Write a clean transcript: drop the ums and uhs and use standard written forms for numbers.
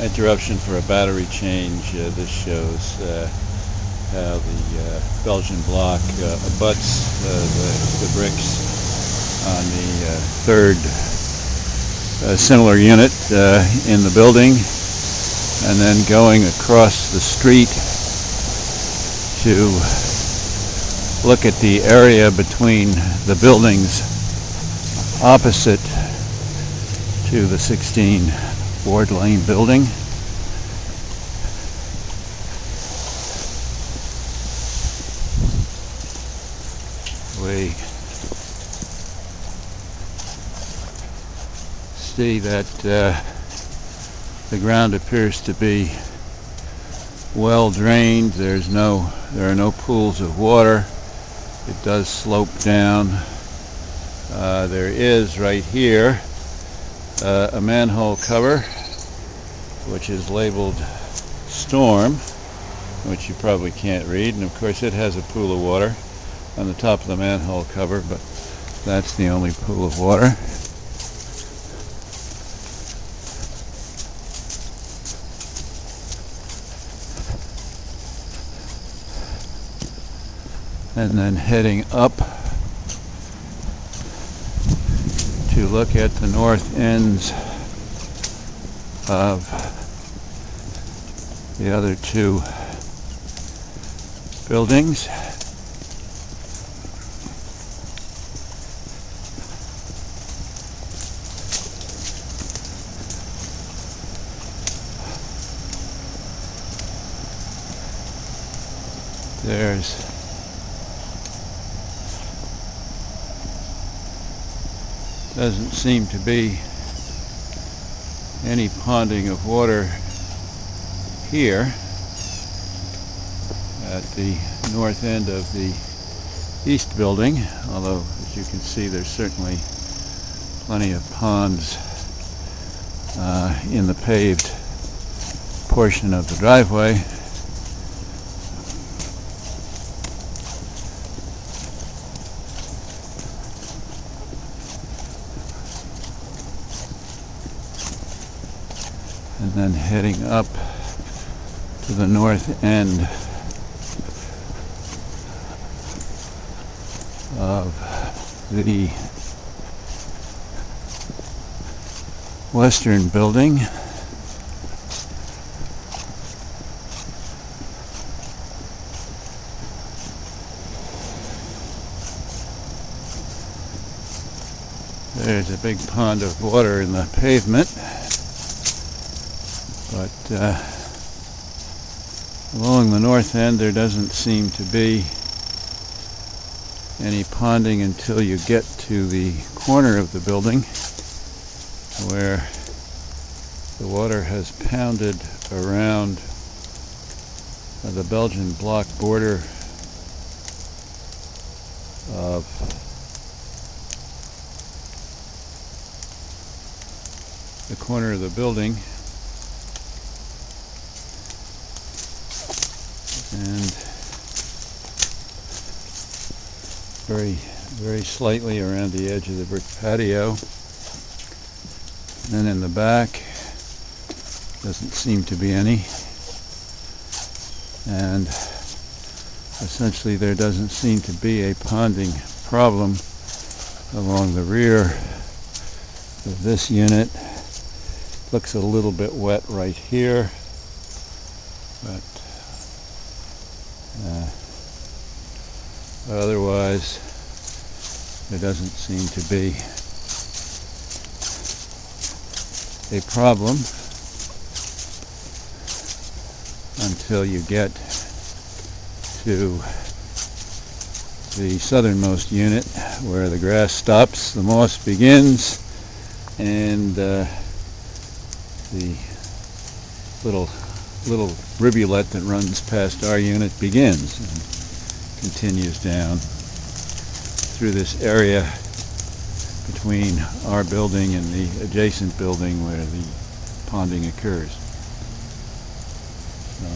Interruption for a battery change. This shows how the Belgian block abuts the bricks on the third similar unit in the building, and then going across the street to look at the area between the buildings opposite to the 16 Ward Lane building. We see that the ground appears to be well drained. There are no pools of water. It does slope down. There is right here a manhole cover which is labeled Storm, which you probably can't read, and of course it has a pool of water on the top of the manhole cover, but that's the only pool of water. And then heading up to look at the north ends of the other two buildings. Doesn't seem to be any ponding of water here at the north end of the east building, although as you can see there's certainly plenty of ponds in the paved portion of the driveway. And then heading up to the north end of the western building. There's a big pond of water in the pavement. But along the north end there doesn't seem to be any ponding until you get to the corner of the building where the water has pounded around the Belgian block border of the corner of the building. And very slightly around the edge of the brick patio. Then in the back doesn't seem to be any, and essentially there doesn't seem to be a ponding problem along the rear of this unit. Looks a little bit wet right here, but otherwise there doesn't seem to be a problem until you get to the southernmost unit where the grass stops, the moss begins, and the little rivulet that runs past our unit begins and continues down through this area between our building and the adjacent building where the ponding occurs. So